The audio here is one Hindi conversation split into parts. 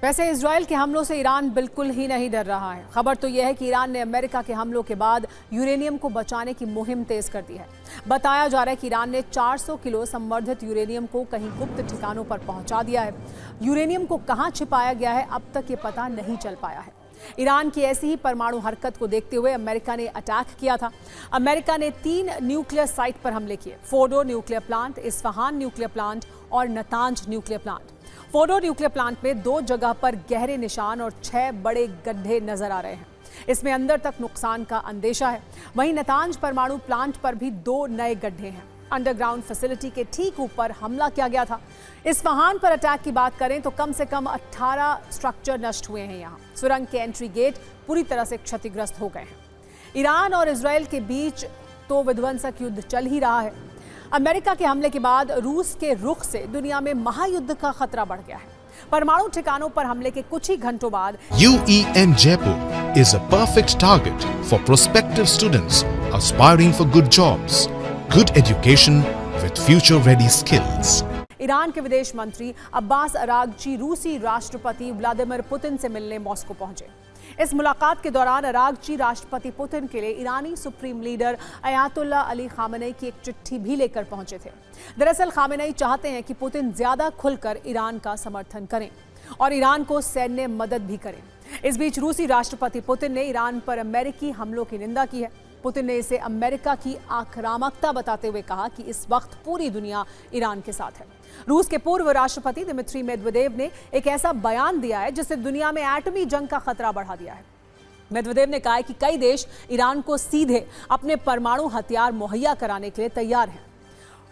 वैसे इजराइल के हमलों से ईरान बिल्कुल ही नहीं डर रहा है। खबर तो यह है कि ईरान ने अमेरिका के हमलों के बाद यूरेनियम को बचाने की मुहिम तेज कर दी है। बताया जा रहा है कि ईरान ने 400 किलो संवर्धित यूरेनियम को कहीं गुप्त ठिकानों पर पहुंचा दिया है। यूरेनियम को कहां छिपाया गया है अब तक ये पता नहीं चल पाया है। ईरान की ऐसी ही परमाणु हरकत को देखते हुए अमेरिका ने अटैक किया था। अमेरिका ने 3 न्यूक्लियर साइट पर हमले किए, Fordow nuclear plant, Isfahan nuclear plant और Natanz nuclear plant. Fordow nuclear plant में 2 जगह पर गहरे निशान और 6 बड़े गड्ढे नजर आ रहे हैं। इसमें अंदर तक नुकसान का अंदेशा है। वहीं नतांज परमाणु प्लांट पर भी 2 नए गड्ढे हैं। अंडरग्राउंड फैसिलिटी के ठीक ऊपर हमला किया गया था। इस्फहान पर अटैक की बात करें तो कम से कम 18 स्ट्रक्चर नष्ट हुए हैं। यहाँ सुरंग के एंट्री गेट पूरी तरह से क्षतिग्रस्त हो गए हैं। ईरान और इजराइल के बीच तो विध्वंसक युद्ध चल ही रहा है। अमेरिका के हमले के बाद रूस के रुख से दुनिया में महायुद्ध का खतरा बढ़ गया है। परमाणु ठिकानों पर हमले के कुछ ही घंटों बाद UEM Jaipur is a perfect target for prospective students aspiring for good jobs, good education with future-ready skills. Iran के विदेश मंत्री अब्बास अरागची रूसी राष्ट्रपति व्लादिमीर पुतिन से मिलने मॉस्को पहुंचे। इस मुलाकात के दौरान अरागची राष्ट्रपति पुतिन के लिए ईरानी supreme leader Ayatollah Ali Khamenei की एक चिट्ठी भी लेकर पहुंचे थे। दरअसल खामेनेई चाहते हैं कि पुतिन ज्यादा खुलकर ईरान का समर्थन करें और ईरान को सैन्य मदद भी करें। इस बीच रूसी राष्ट्रपति पुतिन ने ईरान पर अमेरिकी हमलों की निंदा की है। पुतिन ने इसे अमेरिका की आक्रामकता बताते हुए कहा कि इस वक्त पूरी दुनिया ईरान के साथ है। रूस के पूर्व राष्ट्रपति दिमित्री मेदवेदेव ने एक ऐसा बयान दिया है जिससे दुनिया में एटमी जंग का खतरा बढ़ा दिया है। मेदवेदेव ने कहा है कि कई देश ईरान को सीधे अपने परमाणु हथियार मुहैया कराने के लिए तैयार हैं।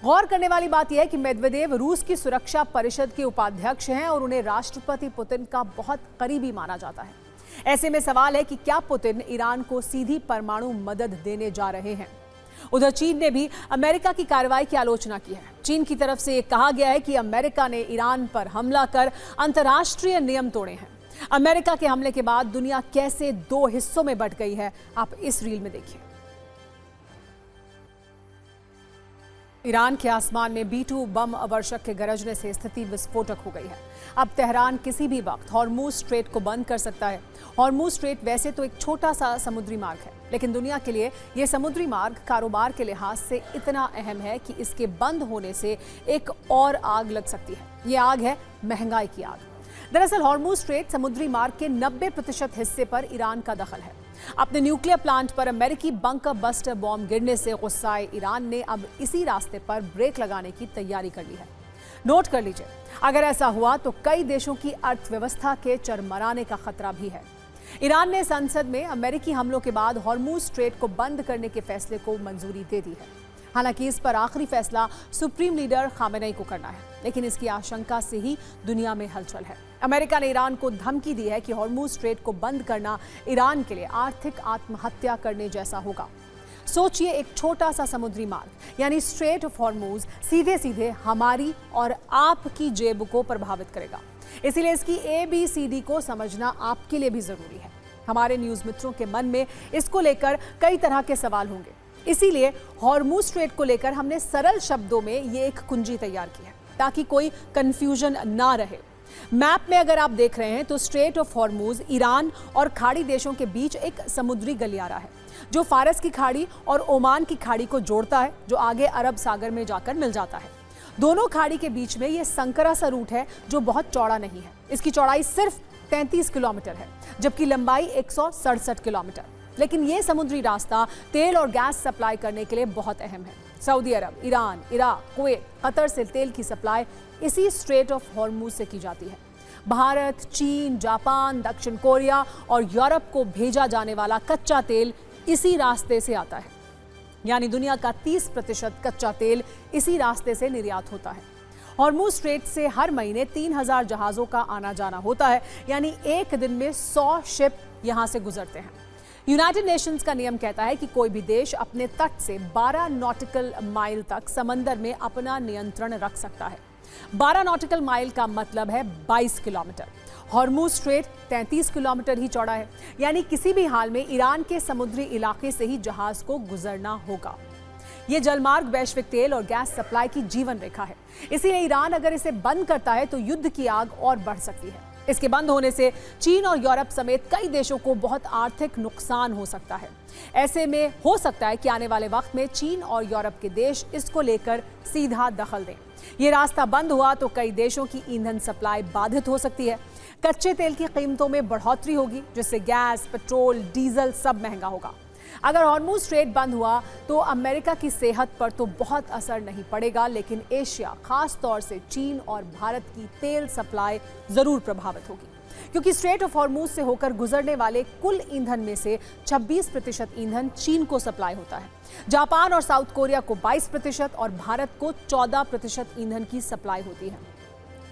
गौर करने वाली बात यह है कि मेदवेदेव रूस की सुरक्षा परिषद के उपाध्यक्ष हैं और उन्हें राष्ट्रपति पुतिन का बहुत करीबी माना जाता है। ऐसे में सवाल है कि क्या पुतिन ईरान को सीधी परमाणु मदद देने जा रहे हैं। उधर चीन ने भी अमेरिका की कार्रवाई की आलोचना की है। चीन की तरफ से यह कहा गया है कि अमेरिका ने ईरान पर हमला कर अंतर्राष्ट्रीय नियम तोड़े हैं। अमेरिका के हमले के बाद दुनिया कैसे 2 हिस्सों में बंट गई है, आप इस रील में देखिए। ईरान के आसमान में B-2 बम अवर्षक के गरजने से स्थिति विस्फोटक हो गई है। अब तेहरान किसी भी वक्त हॉर्मुज स्ट्रेट को बंद कर सकता है। हॉर्मुज स्ट्रेट वैसे तो एक छोटा सा समुद्री मार्ग है, लेकिन दुनिया के लिए यह समुद्री मार्ग कारोबार के लिहाज से इतना अहम है कि इसके बंद होने से एक और आग लग सकती है। ये आग है महंगाई की आग। दरअसल हॉर्मुज स्ट्रेट समुद्री मार्ग के 90% हिस्से पर ईरान का दखल है। अपने न्यूक्लियर प्लांट पर अमेरिकी बंकर बस्टर बॉम्ब गिरने से गुस्साए ईरान ने अब इसी रास्ते पर ब्रेक लगाने की तैयारी कर ली है। नोट कर लीजिए, अगर ऐसा हुआ तो कई देशों की अर्थव्यवस्था के चरमराने का खतरा भी है। ईरान ने संसद में अमेरिकी हमलों के बाद हॉर्मुज स्ट्रेट को बंद करने के फैसले को मंजूरी दे दी है। हालांकि इस पर आखिरी फैसला सुप्रीम लीडर खामेनेई को करना है, लेकिन इसकी आशंका से ही दुनिया में हलचल है। अमेरिका ने ईरान को धमकी दी है कि हॉर्मुज स्ट्रेट को बंद करना ईरान के लिए आर्थिक आत्महत्या करने जैसा होगा। सोचिए, एक छोटा सा समुद्री मार्ग यानी स्ट्रेट ऑफ हॉर्मुज सीधे सीधे हमारी और आपकी जेब को प्रभावित करेगा। इसीलिए इसकी ABCD को समझना आपके लिए भी जरूरी है। हमारे न्यूज मित्रों के मन में इसको लेकर कई तरह के सवाल होंगे, इसीलिए हॉर्मुज स्ट्रेट को लेकर हमने सरल शब्दों में ये एक कुंजी तैयार की है ताकि कोई कंफ्यूजन ना रहे। मैप में अगर आप देख रहे हैं तो स्ट्रेट ऑफ हॉर्मुज ईरान और खाड़ी देशों के बीच एक समुद्री गलियारा है जो फारस की खाड़ी और ओमान की खाड़ी को जोड़ता है, जो आगे अरब सागर में जाकर मिल जाता है। दोनों खाड़ी के बीच में यह संकरा सा रूट है जो बहुत चौड़ा नहीं है। इसकी चौड़ाई सिर्फ 33 किलोमीटर है, जबकि लंबाई 167 किलोमीटर। लेकिन यह समुद्री रास्ता तेल और गैस सप्लाई करने के लिए बहुत अहम है। सऊदी अरब, ईरान, इराक, कुवैत, कतर से तेल की सप्लाई इसी स्ट्रेट ऑफ हॉर्मुज से की जाती है। भारत, चीन, जापान, दक्षिण कोरिया और यूरोप को भेजा जाने वाला कच्चा तेल इसी रास्ते से आता है। यानी दुनिया का 30% कच्चा तेल इसी रास्ते से निर्यात होता है। हॉर्मुज स्ट्रेट से हर महीने 3000 जहाजों का आना जाना होता है, यानी एक दिन में 100 शिप यहां से गुजरते हैं। यूनाइटेड नेशंस का नियम कहता है कि कोई भी देश अपने तट से 12 नॉटिकल माइल तक समंदर में अपना नियंत्रण रख सकता है। 12 नॉटिकल माइल का मतलब है 22 किलोमीटर। हॉर्मुज स्ट्रेट 33 किलोमीटर ही चौड़ा है, यानी किसी भी हाल में ईरान के समुद्री इलाके से ही जहाज को गुजरना होगा। ये जलमार्ग वैश्विक तेल और गैस सप्लाई की जीवन रेखा है। इसीलिए ईरान अगर इसे बंद करता है तो युद्ध की आग और बढ़ सकती है। इसके बंद होने से चीन और यूरोप समेत कई देशों को बहुत आर्थिक नुकसान हो सकता है। ऐसे में हो सकता है कि आने वाले वक्त में चीन और यूरोप के देश इसको लेकर सीधा दखल दें। ये रास्ता बंद हुआ तो कई देशों की ईंधन सप्लाई बाधित हो सकती है। कच्चे तेल की कीमतों में बढ़ोतरी होगी, जिससे गैस, पेट्रोल, डीजल सब महंगा होगा। अगर हॉर्मुज स्ट्रेट बंद हुआ तो अमेरिका की सेहत पर तो बहुत असर नहीं पड़ेगा, लेकिन एशिया, खास तौर से चीन और भारत की तेल सप्लाई जरूर प्रभावित होगी, क्योंकि स्ट्रेट ऑफ हॉर्मुज से होकर गुजरने वाले कुल ईंधन में से 26% ईंधन चीन को सप्लाई होता है। जापान और साउथ कोरिया को 22% और भारत को 14% ईंधन की सप्लाई होती है।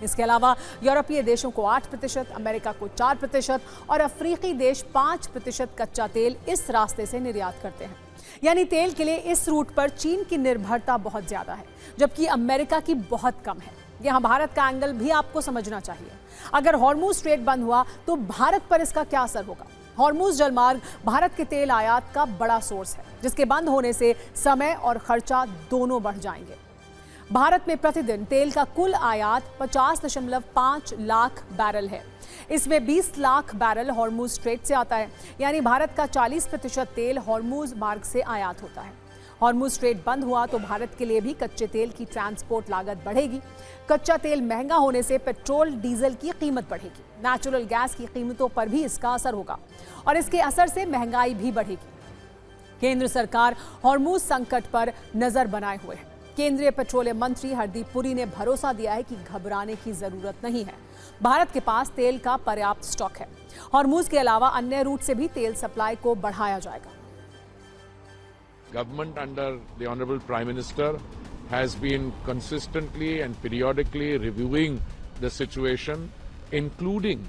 इसके अलावा यूरोपीय देशों को 8%, अमेरिका को 4% और अफ्रीकी देश 5% कच्चा तेल इस रास्ते से निर्यात करते हैं। यानी तेल के लिए इस रूट पर चीन की निर्भरता बहुत ज्यादा है, जबकि अमेरिका की बहुत कम है। यहाँ भारत का एंगल भी आपको समझना चाहिए। अगर हॉर्मुज स्ट्रेट बंद हुआ तो भारत पर इसका क्या असर होगा? हॉर्मुज जलमार्ग भारत के तेल आयात का बड़ा सोर्स है, जिसके बंद होने से समय और खर्चा दोनों बढ़ जाएंगे। भारत में प्रतिदिन तेल का कुल आयात 50.5 लाख बैरल है। इसमें 20 लाख बैरल हॉर्मुज स्ट्रेट से आता है, यानी भारत का 40% तेल हॉर्मुज मार्ग से आयात होता है। हॉर्मुज स्ट्रेट बंद हुआ तो भारत के लिए भी कच्चे तेल की ट्रांसपोर्ट लागत बढ़ेगी। कच्चा तेल महंगा होने से पेट्रोल, डीजल की कीमत बढ़ेगी। नेचुरल गैस की कीमतों पर भी इसका असर होगा और इसके असर से महंगाई भी बढ़ेगी। केंद्र सरकार हॉर्मुज संकट पर नजर बनाए हुए है। केंद्रीय पेट्रोलियम मंत्री हरदीप पुरी ने भरोसा दिया है कि घबराने की जरूरत नहीं है। भारत के पास तेल का पर्याप्त स्टॉक है। हॉर्मुज के अलावा अन्य रूट से भी तेल सप्लाई को बढ़ाया जाएगा। Government under the Honorable Prime Minister has been consistently and periodically reviewing the situation, including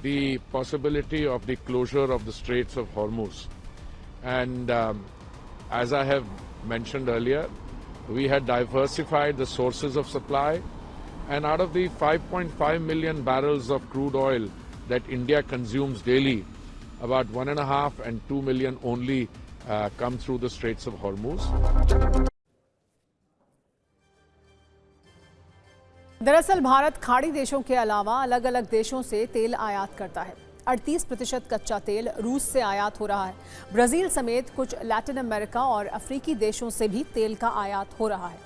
the possibility of the closure of the Straits of Hormuz. And as I have mentioned earlier, we had diversified the sources of supply, and out of the 5.5 million barrels of crude oil that India consumes daily, about 1.5 and 2 million only come through the Straits of Hormuz. दरअसल भारत खाड़ी देशों के अलावा अलग अलग देशों से तेल आयात करता है। 38% कच्चा तेल रूस से आयात हो रहा है। ब्राजील समेत कुछ लैटिन अमेरिका और अफ्रीकी देशों से भी तेल का आयात हो रहा है।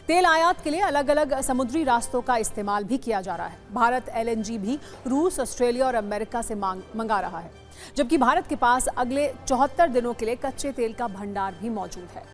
तेल आयात के लिए अलग अलग समुद्री रास्तों का इस्तेमाल भी किया जा रहा है। भारत LNG भी रूस, ऑस्ट्रेलिया और अमेरिका से मंगा रहा है, जबकि भारत के पास अगले 74 दिनों के लिए कच्चे तेल का भंडार भी मौजूद है।